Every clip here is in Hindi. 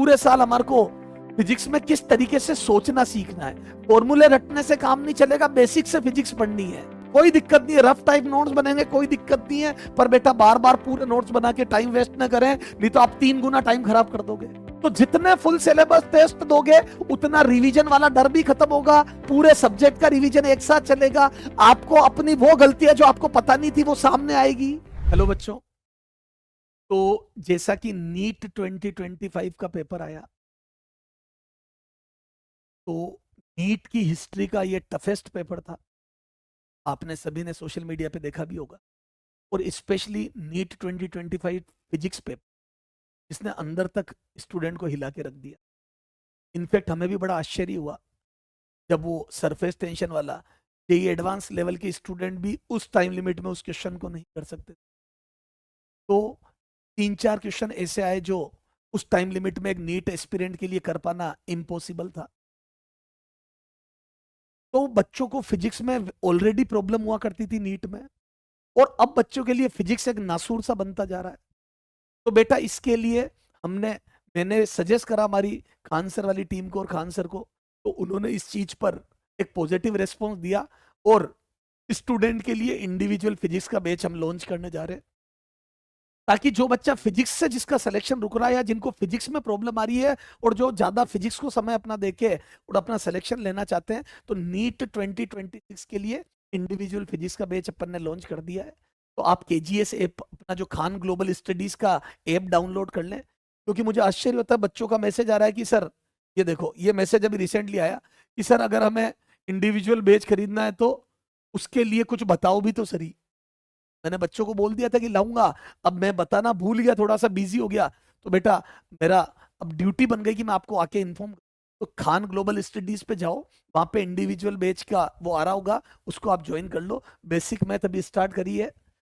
पूरे साल हमारे को फिजिक्स में किस तरीके से सोचना सीखना है। फॉर्मूले रटने से काम नहीं चलेगा, बेसिक से फिजिक्स पढ़नी है। कोई दिक्कत नहीं है, रफ टाइप नोट्स बनेंगे, कोई दिक्कत नहीं है, पर बेटा बार बार पूरे नोट्स बना के टाइम वेस्ट ना करें, नहीं तो आप 3 गुना टाइम खराब कर दोगे। तो जितने फुल सिलेबस टेस्ट दोगे उतना रिवीजन वाला डर भी खत्म होगा, पूरे सब्जेक्ट का रिवीजन एक साथ चलेगा, आपको अपनी वो गलतियां जो आपको पता नहीं थी वो सामने आएगी। हेलो बच्चों, तो जैसा कि नीट 2025 का पेपर आया, तो नीट की हिस्ट्री का ये टफेस्ट पेपर था। आपने सभी ने सोशल मीडिया पे देखा भी होगा, और स्पेशली नीट 2025 फिजिक्स पेपर जिसने अंदर तक स्टूडेंट को हिला के रख दिया। इनफैक्ट हमें भी बड़ा आश्चर्य हुआ जब वो सरफेस टेंशन वाला जेईई एडवांस लेवल के स्टूडेंट भी उस टाइम लिमिट में उस क्वेश्चन को नहीं कर सकते। तो 3-4 क्वेश्चन ऐसे आए जो उस टाइम लिमिट में एक नीट एस्पिरेंट के लिए कर पाना इम्पॉसिबल था। तो बच्चों को फिजिक्स में ऑलरेडी प्रॉब्लम हुआ करती थी नीट में, और अब बच्चों के लिए फिजिक्स एक नासूर सा बनता जा रहा है। तो बेटा इसके लिए मैंने सजेस्ट करा हमारी खान सर वाली टीम को और खान सर को, तो उन्होंने इस चीज पर एक पॉजिटिव रेस्पॉन्स दिया, और स्टूडेंट के लिए इंडिविजुअल फिजिक्स का बैच हम लॉन्च करने जा रहे हैं, ताकि जो बच्चा फिजिक्स से जिसका सिलेक्शन रुक रहा है या जिनको फिजिक्स में प्रॉब्लम आ रही है और जो ज्यादा फिजिक्स को समय अपना देके और अपना सिलेक्शन लेना चाहते हैं, तो नीट 2026 के लिए इंडिविजुअल फिजिक्स का बैच अपन ने लॉन्च कर दिया है। तो आप केजीएस ऐप, अपना जो खान ग्लोबल स्टडीज का ऐप डाउनलोड कर लें, क्योंकि मुझे आश्चर्य होता है बच्चों का मैसेज आ रहा है कि सर, ये देखो, ये मैसेज अभी रिसेंटली आया कि सर अगर हमें इंडिविजुअल बैच खरीदना है तो उसके लिए कुछ बताओ भी तो सही। मैंने बच्चों को बोल दिया था कि लाऊंगा, अब मैं बताना भूल गया, थोड़ा सा बिजी हो गया, तो बेटा मेरा अब ड्यूटी बन गई कि मैं आपको आके इन्फॉर्म। तो खान ग्लोबल स्टडीज पे जाओ, वहां पे इंडिविजुअल बैच का वो आ रहा होगा, उसको आप ज्वाइन कर लो। बेसिक मैथ अभी स्टार्ट करी है,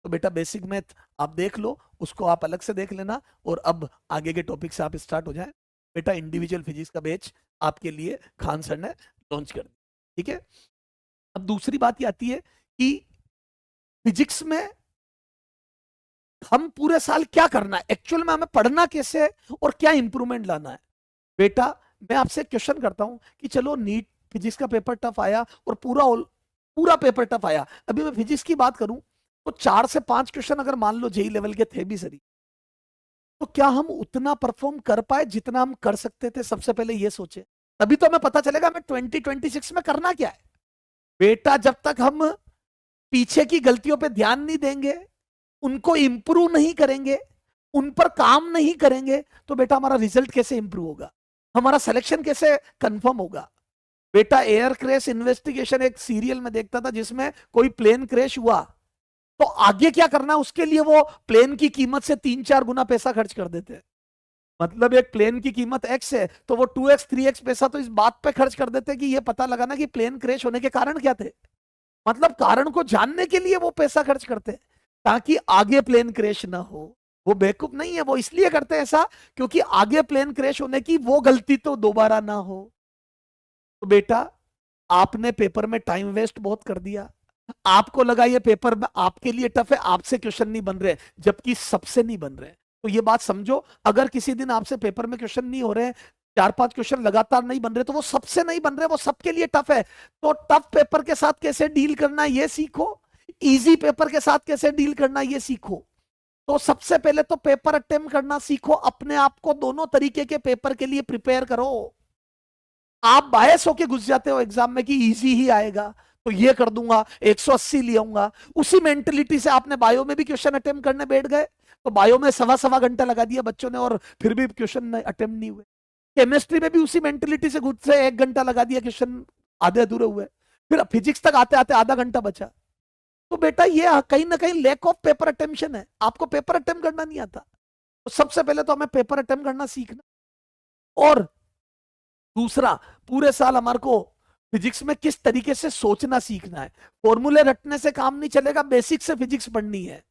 तो बेटा बेसिक मैथ आप देख लो, उसको आप अलग से देख लेना, और अब आगे के टॉपिक से आप स्टार्ट हो जाए। बेटा इंडिविजुअल फिजिक्स का बैच आपके लिए खान सर ने लॉन्च कर दिया, ठीक है। अब दूसरी बात ये आती है कि फिजिक्स में हम पूरे साल क्या करना है, एक्चुअल में हमें पढ़ना कैसे है और क्या इंप्रूवमेंट लाना है। बेटा मैं आपसे क्वेश्चन करता हूं कि चलो नीट फिजिक्स का पेपर टफ आया और पूरा पेपर टफ आया, अभी मैं फिजिक्स की बात करूं तो 4 से 5 क्वेश्चन अगर मान लो जेईई लेवल के थे भी सही, तो क्या हम उतना परफॉर्म कर पाए जितना हम कर सकते थे? सबसे पहले ये सोचे, तभी तो हमें पता चलेगा हमें 2026 में करना क्या है। बेटा जब तक हम पीछे की गलतियों पे ध्यान नहीं देंगे, उनको इंप्रूव नहीं करेंगे, उन पर काम नहीं करेंगे, तो बेटा हमारा रिजल्ट कैसे इंप्रूव होगा, हमारा सिलेक्शन कैसे कंफर्म होगा। बेटा एयर क्रैश इन्वेस्टिगेशन एक सीरियल में देखता था जिसमें कोई प्लेन क्रैश हुआ, तो आगे क्या करना है उसके लिए वो प्लेन की कीमत से 3-4 गुना पैसा खर्च कर देते हैं। मतलब एक प्लेन की कीमत एक्स है तो वो 2x 3x पैसा तो इस बात पे खर्च कर देते हैं कि ये पता लगाना कि प्लेन क्रैश होने के कारण क्या थे। मतलब कारण को जानने के लिए वो पैसा खर्च करते हैं ताकि आगे प्लेन क्रैश ना हो। वो बेवकूफ नहीं है, वो इसलिए करते हैं ऐसा क्योंकि आगे प्लेन क्रैश होने की वो गलती तो दोबारा ना हो। तो बेटा आपने पेपर में टाइम वेस्ट बहुत कर दिया, आपको लगा ये पेपर में आपके लिए टफ है, आपसे क्वेश्चन नहीं बन रहे, जबकि सबसे नहीं बन रहे। तो ये बात समझो, अगर किसी दिन आपसे पेपर में क्वेश्चन नहीं हो रहे, 4-5 क्वेश्चन लगातार नहीं बन रहे, तो वो सबसे नहीं बन रहे, वो सबके लिए टफ है। तो टफ पेपर के साथ कैसे डील करना ये सीखो, इजी पेपर के साथ कैसे डील करना ये सीखो। तो सबसे पहले तो पेपर अटेम्प्ट करना सीखो, अपने आप को दोनों तरीके के पेपर के लिए प्रिपेयर करो। आप बायस होके घुस जाते हो एग्जाम में कि इजी ही आएगा तो ये कर दूंगा, 180 ले आऊंगा, उसी मेंटेलिटी से आपने बायो में भी क्वेश्चन अटेम्प्ट करने बैठ गए, तो बायो में सवा घंटा लगा दिया बच्चों ने और फिर भी क्वेश्चन अटेम्प्ट नहीं हुए। केमिस्ट्री में भी उसी मेंटेलिटी से घुस से 1 घंटा लगा दिया, क्वेश्चन आधे अधूरे हुए, फिर फिजिक्स तक आते आते आधा घंटा बचा। तो बेटा ये कहीं ना कहीं लैक ऑफ पेपर अटेम्प्शन है, आपको पेपर अटेम्प्ट करना नहीं आता। तो सबसे पहले तो हमें पेपर अटेम्प्ट करना सीखना। और दूसरा, पूरे साल हमारे को फिजिक्स में किस तरीके से सोचना सीखना है। फॉर्मूले रटने से काम नहीं चलेगा, बेसिक से फिजिक्स पढ़नी है।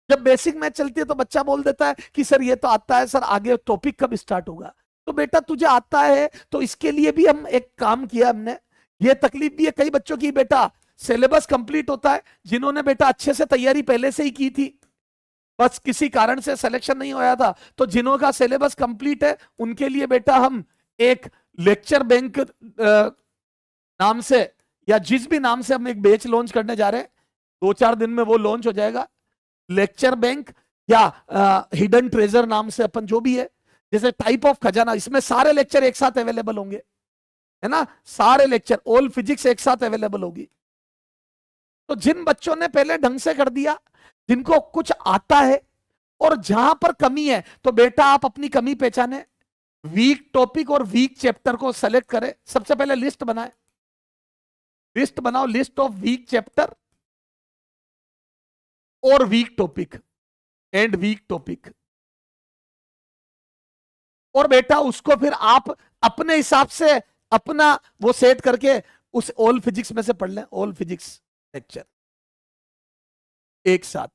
जब बेसिक मैथ चलती है तो बच्चा बोल देता है कि सर ये तो आता है, सर आगे टॉपिक कब स्टार्ट होगा। तो बेटा तुझे आता है तो इसके लिए भी हम एक काम किया, हमने ये तकलीफ भी है कई बच्चों की, बेटा सिलेबस कंप्लीट होता है जिन्होंने बेटा अच्छे से तैयारी पहले से ही की थी, बस किसी कारण से सिलेक्शन नहीं होया था, तो जिन्हों का सिलेबस कंप्लीट है उनके लिए बेटा हम एक लेक्चर बैंक नाम से या जिस भी नाम से हम एक बैच लॉन्च करने जा रहे हैं, 2-4 दिन में वो लॉन्च हो जाएगा। लेक्चर बैंक या हिडन ट्रेजर नाम से अपन जो भी है, जैसे टाइप ऑफ खजाना, इसमें सारे लेक्चर एक साथ अवेलेबल होंगे, है ना, सारे लेक्चर ऑल फिजिक्स एक साथ अवेलेबल होगी। तो जिन बच्चों ने पहले ढंग से कर दिया, जिनको कुछ आता है और जहां पर कमी है, तो बेटा आप अपनी कमी पहचाने, वीक टॉपिक और वीक चैप्टर को सेलेक्ट करें। सबसे पहले लिस्ट बनाए, लिस्ट बनाओ, लिस्ट ऑफ वीक चैप्टर और weak topic and weak topic, और बेटा उसको फिर आप अपने हिसाब से अपना वो सेट करके उस ऑल फिजिक्स में से पढ़ लें, ऑल फिजिक्स लेक्चर एक साथ।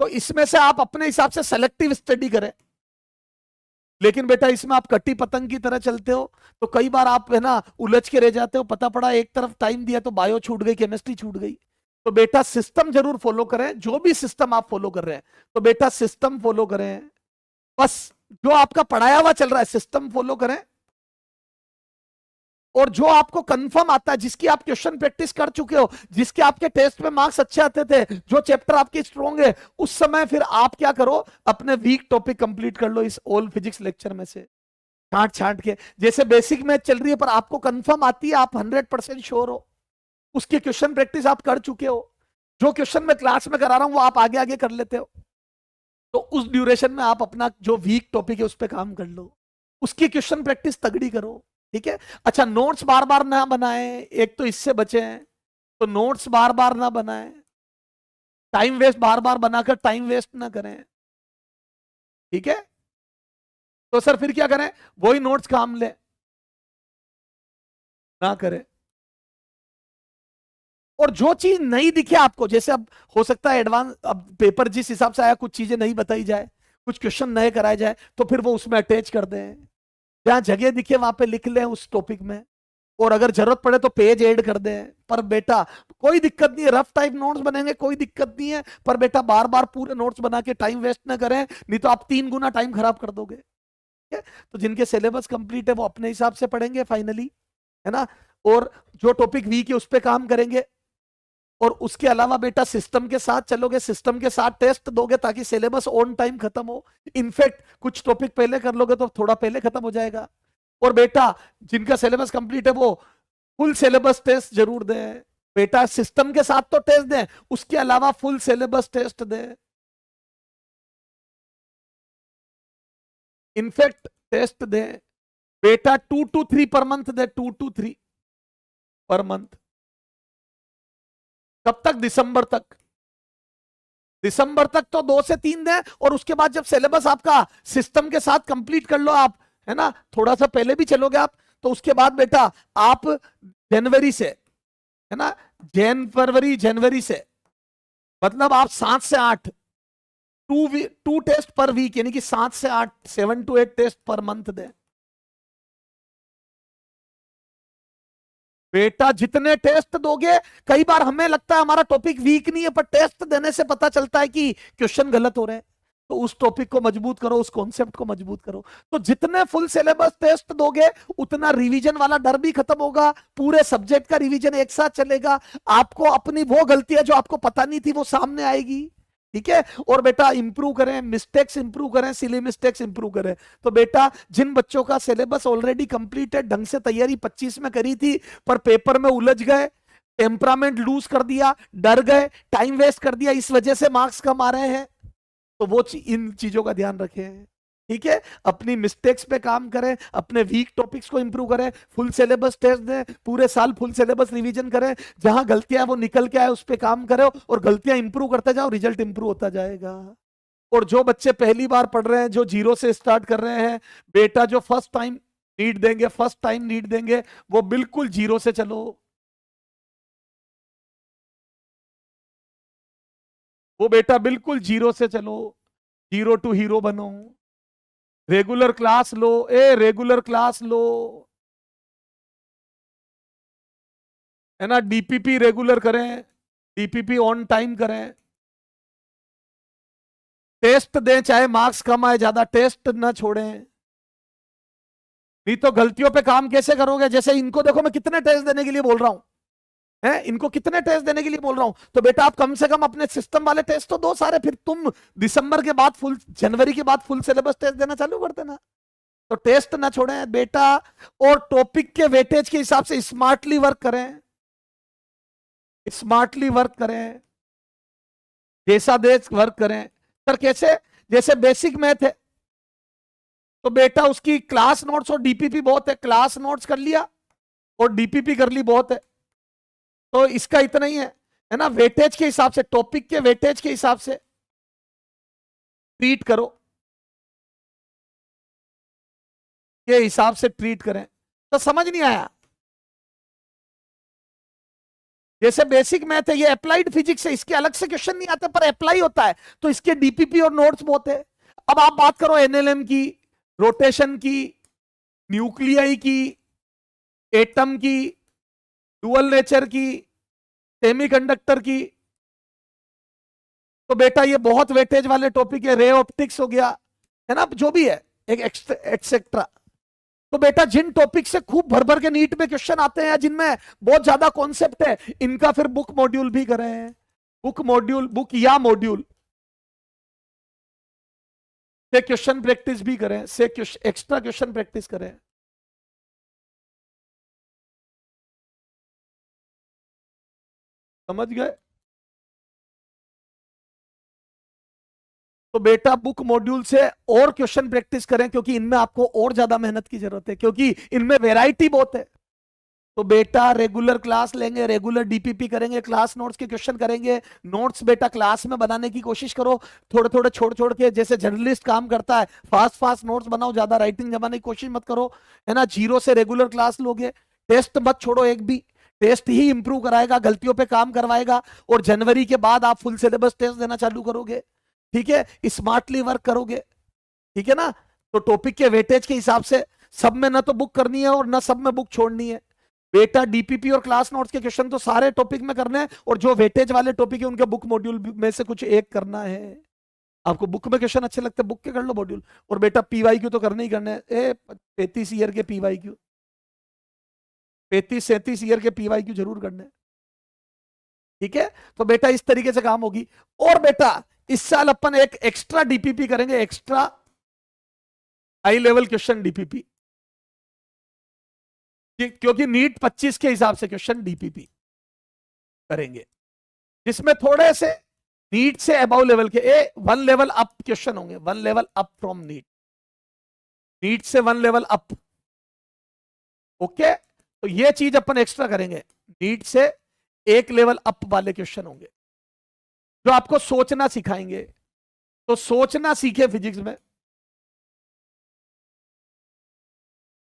तो इसमें से आप अपने हिसाब से सेलेक्टिव स्टडी करें। लेकिन बेटा इसमें आप कट्टी पतंग की तरह चलते हो, तो कई बार आप है ना उलझ के रह जाते हो, पता पड़ा एक तरफ टाइम दिया तो बायो छूट गई, केमिस्ट्री छूट गई। तो बेटा सिस्टम जरूर फॉलो करें, जो भी सिस्टम आप फॉलो कर रहे हैं, तो बेटा सिस्टम फॉलो करें। बस जो आपका पढ़ाया हुआ चल रहा है सिस्टम फॉलो करें, और जो आपको कंफर्म आता है, जिसकी आप क्वेश्चन प्रैक्टिस कर चुके हो, जिसके आपके टेस्ट में मार्क्स अच्छे आते थे, जो चैप्टर आपके स्ट्रॉन्ग है, उस समय फिर आप क्या करो, अपने वीक टॉपिक कंप्लीट कर लो इस ऑल फिजिक्स लेक्चर में से छांट छांट के। जैसे बेसिक मैथ चल रही है पर आपको कंफर्म आती है, आप 100% श्योर हो, उसकी क्वेश्चन प्रैक्टिस आप कर चुके हो, जो क्वेश्चन मैं क्लास में करा रहा हूं वो आप आगे आगे कर लेते हो, तो उस ड्यूरेशन में आप अपना जो वीक टॉपिक है उस पर काम कर लो, उसकी क्वेश्चन प्रैक्टिस तगड़ी करो। ठीक है, अच्छा नोट्स बार बार ना बनाए, एक तो इससे बचे हैं, तो नोट्स बार बार ना बनाए, टाइम वेस्ट बार बार बनाकर टाइम वेस्ट ना करें। ठीक है, तो सर फिर क्या करें, वही नोट्स काम ले ना करें। और जो चीज नहीं दिखे आपको, जैसे अब हो सकता है एडवांस, अब पेपर जिस हिसाब से आया कुछ चीजें नहीं बताई जाए, कुछ क्वेश्चन नए कराए जाए, तो फिर वो उसमें अटैच कर दें, जहां जगह दिखे वहां पे लिख लें उस टॉपिक में, और अगर जरूरत पड़े तो पेज ऐड कर दें। पर बेटा कोई दिक्कत नहीं है, रफ टाइप नोट्स बनेंगे, कोई दिक्कत नहीं है, पर बेटा बार बार पूरे नोट्स बना के टाइम वेस्ट ना करें, नहीं तो आप 3 गुना टाइम खराब कर दोगे। ठीक है, तो जिनके सिलेबस कंप्लीट है वो अपने हिसाब से पढ़ेंगे फाइनली, है ना, और जो टॉपिक वीक है उस पर काम करेंगे। और उसके अलावा बेटा सिस्टम के साथ चलोगे, सिस्टम के साथ टेस्ट दोगे ताकि सिलेबस ऑन टाइम खत्म हो। इनफैक्ट कुछ टॉपिक पहले कर लोगे तो थोड़ा पहले खत्म हो जाएगा। और बेटा जिनका सिलेबस कंप्लीट है वो फुल सिलेबस टेस्ट जरूर दें। बेटा सिस्टम के साथ तो टेस्ट दें, उसके अलावा फुल सिलेबस टेस्ट दें। इनफैक्ट टेस्ट दें बेटा 2 to 3 per month they, 2 to 3 per month. कब तक, दिसंबर तक, दिसंबर तक तो 2 से 3 दें, और उसके बाद जब सिलेबस आपका सिस्टम के साथ कंप्लीट कर लो आप, है ना, थोड़ा सा पहले भी चलोगे आप, तो उसके बाद बेटा आप जनवरी से, है ना, फरवरी जनवरी से, मतलब आप 7 से 8 टू टेस्ट पर वीक, यानी कि 7 से 8, 7 to 8 टेस्ट पर मंथ दे। बेटा जितने टेस्ट दोगे, कई बार हमें लगता है हमारा टॉपिक वीक नहीं है, पर टेस्ट देने से पता चलता है कि क्वेश्चन गलत हो रहे हैं, तो उस टॉपिक को मजबूत करो, उस कॉन्सेप्ट को मजबूत करो। तो जितने फुल सिलेबस टेस्ट दोगे उतना रिवीजन वाला डर भी खत्म होगा, पूरे सब्जेक्ट का रिवीजन एक साथ चलेगा, आपको अपनी वो गलतियां जो आपको पता नहीं थी वो सामने आएगी। ठीक है, और बेटा इंप्रूव करें, मिस्टेक्स इंप्रूव करें, सिली मिस्टेक्स इंप्रूव करें। तो बेटा जिन बच्चों का सिलेबस ऑलरेडी कंप्लीट है, ढंग से तैयारी 25 में करी थी, पर पेपर में उलझ गए, टेम्परामेंट लूज कर दिया, डर गए, टाइम वेस्ट कर दिया, इस वजह से मार्क्स कम आ रहे हैं, तो वो इन चीजों का ध्यान रखें। ठीक है, अपनी मिस्टेक्स पे काम करें, अपने वीक टॉपिक्स को इंप्रूव करें, फुल सिलेबस टेस्ट दें, पूरे साल फुल सिलेबस रिवीजन करें, जहां गलतियां वो निकल के आए उस पे काम करें, और गलतियां इंप्रूव करते जाओ, रिजल्ट इंप्रूव होता जाएगा। और जो बच्चे पहली बार पढ़ रहे हैं, जो जीरो से स्टार्ट कर रहे हैं, बेटा जो फर्स्ट टाइम नीट देंगे, फर्स्ट टाइम नीट देंगे, वो बिल्कुल जीरो से चलो, वो बेटा बिल्कुल जीरो से चलो, जीरो टू हीरो बनो। रेगुलर क्लास लो, रेगुलर क्लास लो, है ना, डीपीपी रेगुलर करें, डीपीपी ऑन टाइम करें। टेस्ट दें, चाहे मार्क्स कम आए ज्यादा, टेस्ट ना छोड़ें। नहीं तो गलतियों पे काम कैसे करोगे? जैसे इनको देखो, मैं कितने टेस्ट देने के लिए बोल रहा हूं, है इनको कितने टेस्ट देने के लिए बोल रहा हूं। तो बेटा आप कम से कम अपने सिस्टम वाले टेस्ट तो दो सारे, फिर तुम दिसंबर के बाद फुल, जनवरी के बाद फुल सिलेबस टेस्ट देना चालू कर देना। तो टेस्ट ना छोड़ें बेटा, और टॉपिक के वेटेज के हिसाब से स्मार्टली वर्क करें, स्मार्टली वर्क करें, जैसा देश वर्क करें। सर कैसे? जैसे बेसिक मैथ है तो बेटा उसकी क्लास नोट्स और डीपीपी बहुत है, क्लास नोट्स कर लिया और डीपीपी कर ली बहुत है, तो इसका इतना ही है ना। वेटेज के हिसाब से, टॉपिक के वेटेज के हिसाब से ट्रीट करो, के हिसाब से ट्रीट करें। तो समझ नहीं आया? जैसे बेसिक मैथ है, ये अप्लाइड फिजिक्स है, इसके अलग से क्वेश्चन नहीं आते पर अप्लाई होता है, तो इसके डीपीपी और नोट्स बहुत है। अब आप बात करो एनएलएम की, रोटेशन की, न्यूक्लियाई की, एटम की, डुअल नेचर की, सेमीकंडक्टर की, तो बेटा ये बहुत वेटेज वाले टॉपिक है। रे ऑप्टिक्स हो गया, है ना, जो भी है एक एक्सेट्रा। तो बेटा जिन टॉपिक से खूब भर भर के नीट में क्वेश्चन आते हैं, जिनमें बहुत ज्यादा कॉन्सेप्ट है, इनका फिर बुक मॉड्यूल भी करें, बुक मॉड्यूल, बुक या मॉड्यूल से क्वेश्चन प्रैक्टिस भी करें, से एक्स्ट्रा क्वेश्चन प्रैक्टिस करें। समझ गए? तो बेटा बुक मॉड्यूल से और क्वेश्चन प्रैक्टिस करें, क्योंकि इनमें आपको और ज्यादा मेहनत की जरूरत है, क्योंकि इनमें वैरायटी बहुत है। तो बेटा रेगुलर क्लास लेंगे, रेगुलर डीपीपी करेंगे, क्लास नोट्स के क्वेश्चन करेंगे। नोट्स बेटा क्लास में बनाने की कोशिश करो, थोड़े थोड़े छोड़ छोड़ के, जैसे जर्नलिस्ट काम करता है, फास्ट फास्ट नोट्स बनाओ, ज्यादा राइटिंग जमाने की कोशिश मत करो, है ना। जीरो से रेगुलर क्लास लोगे, टेस्ट मत छोड़ो एक भी, टेस्ट ही इंप्रूव कराएगा, गलतियों पे काम करवाएगा, और जनवरी के बाद आप फुल सिलेबस टेस्ट देना चालू करोगे, ठीक है, स्मार्टली वर्क करोगे, ठीक है ना। तो टॉपिक के वेटेज के हिसाब से सब में ना तो बुक करनी है और ना सब में बुक छोड़नी है बेटा। डीपीपी और क्लास नोट्स के क्वेश्चन तो सारे टॉपिक में करने हैं, और जो वेटेज वाले टॉपिक है उनके बुक मॉड्यूल में से कुछ एक करना है। आपको बुक में क्वेश्चन अच्छे लगते हैं, बुक के कर लो मॉड्यूल। और बेटा पीवाईक्यू तो करने ही करने हैं, 35 ईयर के पीवाईक्यू, 35-37 ईयर के पीवाईक्यू जरूर करने हैं, ठीक है। तो बेटा इस तरीके से काम होगी। और बेटा इस साल अपन एक एक्स्ट्रा डीपीपी करेंगे, extra high level question DPP, क्योंकि नीट 25 के हिसाब से क्वेश्चन डीपीपी करेंगे, जिसमें थोड़े से नीट से अबव लेवल के, 1 लेवल अप क्वेश्चन होंगे, 1 level up from NEET, NEET से 1 लेवल अप। ओके, तो ये चीज अपन एक्स्ट्रा करेंगे, नीट से 1 लेवल अप वाले क्वेश्चन होंगे, जो आपको सोचना सिखाएंगे। तो सोचना सीखे फिजिक्स में,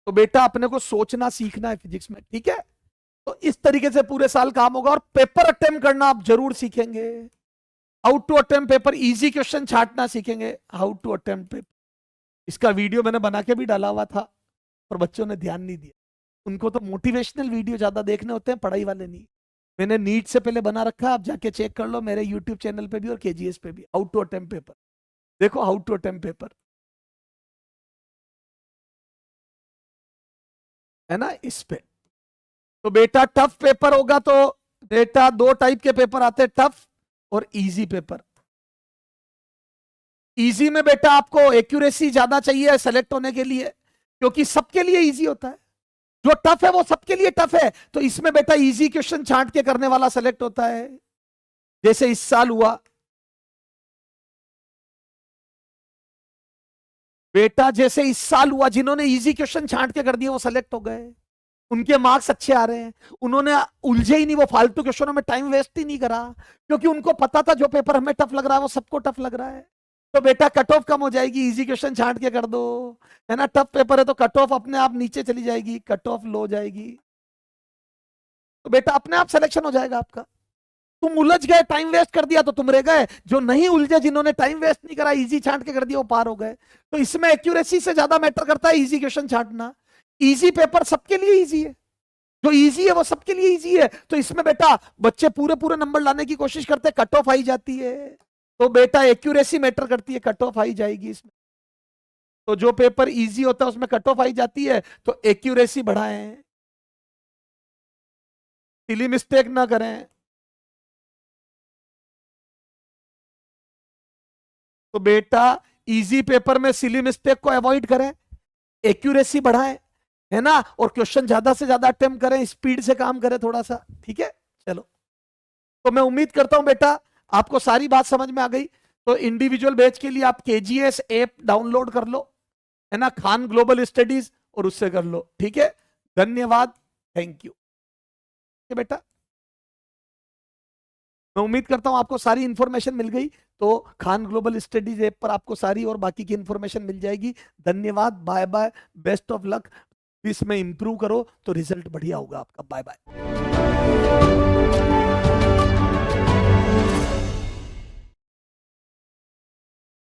तो बेटा अपने को सोचना सीखना है फिजिक्स में, ठीक है। तो इस तरीके से पूरे साल काम होगा, और पेपर अटेम्प्ट करना आप जरूर सीखेंगे, how to attempt paper, easy question छांटना सीखेंगे, हाउ टू अटेम्प्ट पेपर। इसका वीडियो मैंने बना के भी डाला हुआ था, पर बच्चों ने ध्यान नहीं दिया, उनको तो मोटिवेशनल वीडियो ज्यादा देखने होते हैं, पढ़ाई वाले नहीं। मैंने नीट से पहले बना रखा, आप जाके चेक कर लो मेरे यूट्यूब चैनल पे भी और केजीएस पे भी, हाउ टू अटेम्प्ट पेपर, देखो हाउ टू अटेम्प्ट पेपर, है ना इस पे। तो बेटा टफ पेपर होगा, तो बेटा 2 टाइप के पेपर आते हैं, टफ और इजी पेपर। इजी में बेटा आपको एक्यूरेसी ज्यादा चाहिए सेलेक्ट होने के लिए, क्योंकि सबके लिए इजी होता है, जो टफ है वो सबके लिए टफ है, तो इसमें बेटा इजी क्वेश्चन छांट के करने वाला सेलेक्ट होता है, जैसे इस साल हुआ बेटा, जैसे इस साल हुआ, जिन्होंने इजी क्वेश्चन छांट के कर दिए वो सेलेक्ट हो गए, उनके मार्क्स अच्छे आ रहे हैं, उन्होंने उलझे ही नहीं, वो फालतू क्वेश्चनों में टाइम वेस्ट ही नहीं करा, क्योंकि उनको पता था जो पेपर हमें टफ लग रहा है वो सबको टफ लग रहा है। तो बेटा कट ऑफ कम हो जाएगी, इजी क्वेश्चन छांट के कर दो, है ना। टफ पेपर है तो कट ऑफ अपने आप नीचे चली जाएगी, कट ऑफ लो जाएगी, तो बेटा अपने आप सिलेक्शन हो जाएगा आपका। तुम उलझ गए, टाइम वेस्ट कर दिया तो तुम रह गए, जो नहीं उलझे, जिन्होंने टाइम वेस्ट नहीं करा, इजी छांट के कर दिया, वो पार हो गए। तो इसमें एक्यूरेसी से ज्यादा मैटर करता है इजी क्वेश्चन छांटना। इजी पेपर सबके लिए इजी है, जो इजी है वो सबके लिए इजी है, तो इसमें बेटा बच्चे पूरे पूरे नंबर लाने की कोशिश करते हैं, कट ऑफ आई जाती है, तो बेटा एक्यूरेसी मैटर करती है, कट ऑफ आई जाएगी इसमें। तो जो पेपर इजी होता है उसमें कट ऑफ आई जाती है, तो एक्यूरेसी बढ़ाएं, सिली मिस्टेक ना करें। तो बेटा इजी पेपर में सिली मिस्टेक को अवॉइड करें, एक्यूरेसी बढ़ाएं, है ना, और क्वेश्चन ज्यादा से ज्यादा अटेम्प्ट करें, स्पीड से काम करें थोड़ा सा, ठीक है। चलो, तो मैं उम्मीद करता हूं बेटा आपको सारी बात समझ में आ गई। तो इंडिविजुअल बैच के लिए आप केजीएस ऐप डाउनलोड कर लो, है ना, खान ग्लोबल स्टडीज, और उससे कर लो, ठीक है। धन्यवाद, थैंक यू बेटा। मैं उम्मीद करता हूं आपको सारी इंफॉर्मेशन मिल गई। तो खान ग्लोबल स्टडीज ऐप पर आपको सारी और बाकी की इंफॉर्मेशन मिल जाएगी। धन्यवाद, bye bye, best of luck. इसमें इंप्रूव करो तो रिजल्ट बढ़िया होगा आपका। Bye bye.